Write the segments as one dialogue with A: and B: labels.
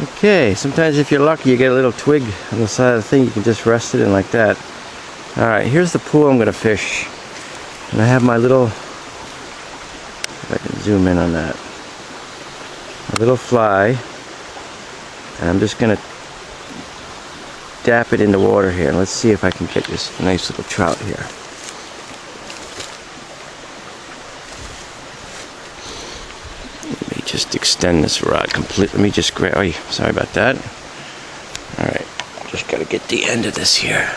A: Okay, sometimes if you're lucky you get a little twig on the side of the thing, you can just rest it in like that. Alright, here's the pool I'm going to fish. And I have my little, if I can zoom in on that, a little fly. And I'm just going to dap it in the water here. And let's see if I can get this nice little trout here. Let me just extend this rod completely. Let me just grab, oh, sorry about that. Alright, just got to get the end of this here.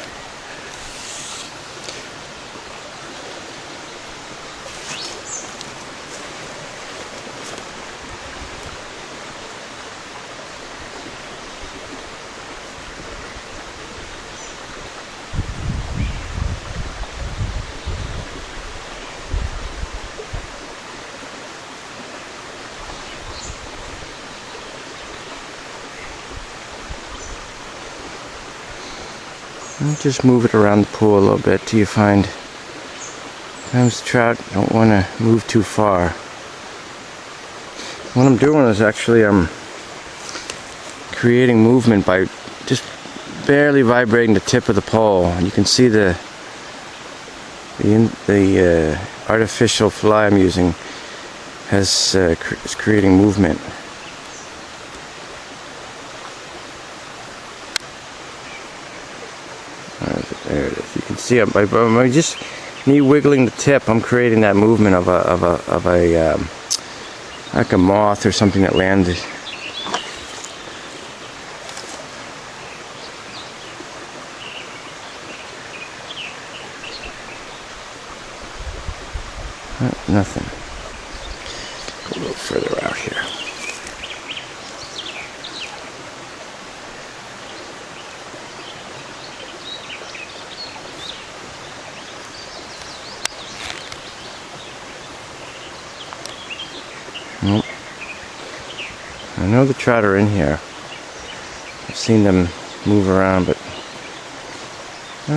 A: And just move it around the pool a little bit till you find sometimes trout don't want to move too far. What I'm doing is actually I'm creating movement by just barely vibrating the tip of the pole. You can see the artificial fly I'm using is creating movement. There it is. You can see by just me wiggling the tip, I'm creating that movement of a like a moth or something that landed. Nothing. Go a little further out here. Nope. I know the trout are in here. I've seen them move around, but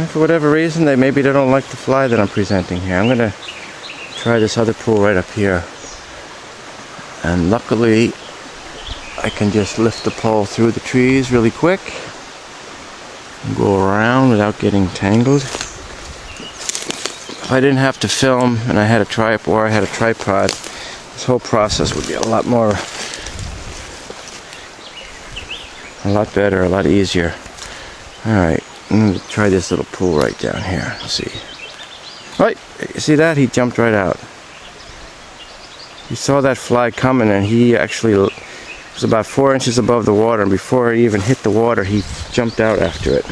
A: for whatever reason, maybe they don't like the fly that I'm presenting here. I'm going to try this other pool right up here. And luckily, I can just lift the pole through the trees really quick and go around without getting tangled. If I didn't have to film and I had a tripod or I had a tripod, this whole process would be a lot better, a lot easier. Alright, I'm going to try this little pool right down here. Let's see. Right, you see that? He jumped right out. He saw that fly coming and he actually was about 4 inches above the water, and before he even hit the water, he jumped out after it.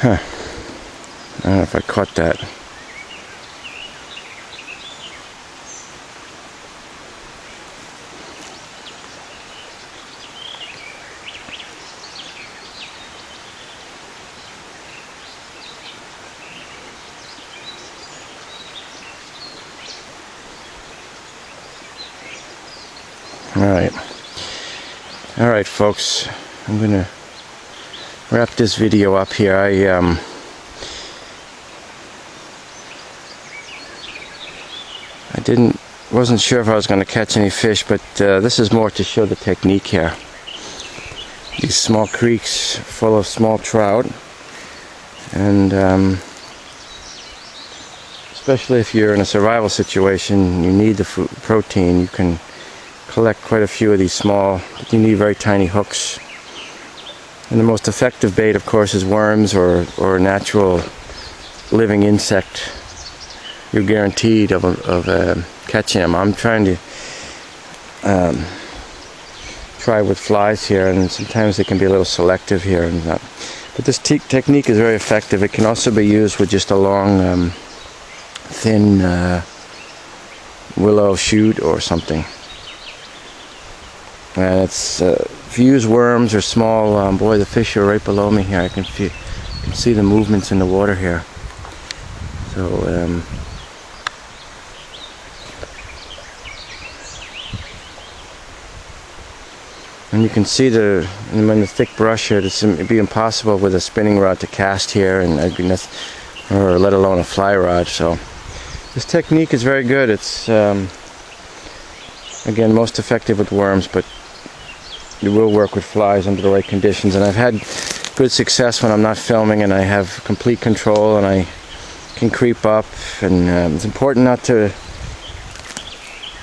A: Huh. I don't know if I caught that. Alright folks, I'm gonna wrap this video up here. Wasn't sure if I was going to catch any fish, but this is more to show the technique here. These small creeks full of small trout, and especially if you're in a survival situation, you need the food, protein. You can collect quite a few of these small, but you need very tiny hooks. And the most effective bait, of course, is worms or natural living insect. You're guaranteed of catching them. I'm trying to try with flies here, and sometimes they can be a little selective here. But this technique is very effective. It can also be used with just a long, thin willow shoot or something. And it's if you use worms or small, boy, the fish are right below me here. I can see the movements in the water here. So and you can see when the thick brush here, it'd be impossible with a spinning rod to cast here, and or let alone a fly rod. So this technique is very good. It's Again, most effective with worms, but it will work with flies under the right conditions. And I've had good success when I'm not filming and I have complete control and I can creep up. And it's important not to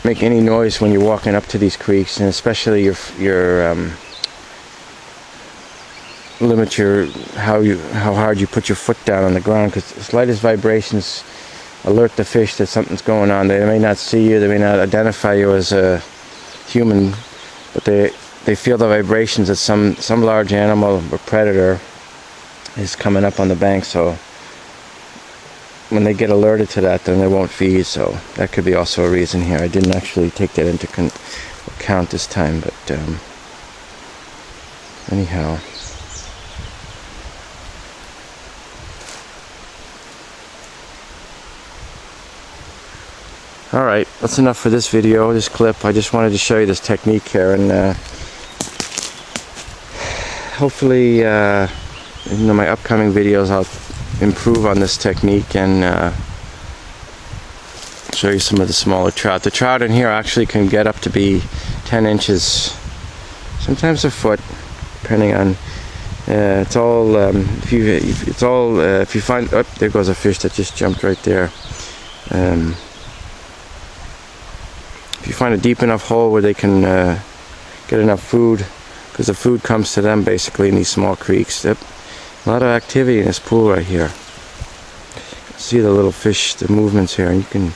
A: make any noise when you're walking up to these creeks, and especially limit how hard you put your foot down on the ground, because the slightest vibrations alert the fish that something's going on. They may not see you, they may not identify you as a human, but they feel the vibrations that some large animal or predator is coming up on the bank. So when they get alerted to that, then they won't feed. So that could be also a reason here. I didn't actually take that into account this time, but anyhow. Alright, that's enough for this video, this clip. I just wanted to show you this technique here, and hopefully in my upcoming videos I'll improve on this technique and show you some of the smaller trout. The trout in here actually can get up to be 10 inches, sometimes a foot, depending on it's all if you find, oh, there goes a fish that just jumped right there. If you find a deep enough hole where they can get enough food, because the food comes to them basically in these small creeks. Yep. A lot of activity in this pool right here. See the little fish, the movements here, and you can,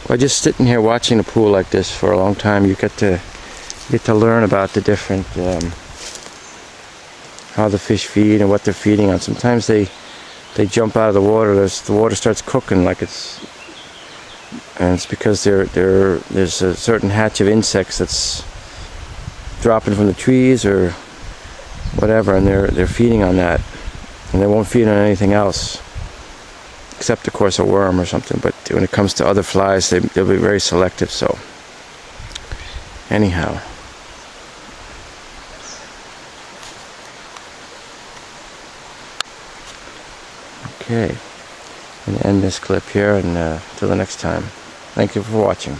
A: by just sitting here watching a pool like this for a long time, you get to learn about the different how the fish feed and what they're feeding on. Sometimes they jump out of the water. The water starts cooking like it's. And it's because there's a certain hatch of insects that's dropping from the trees or whatever, and they're feeding on that, and they won't feed on anything else, except of course a worm or something. But when it comes to other flies, they'll be very selective. So anyhow, okay. I'm going to end this clip here, and until the next time, thank you for watching.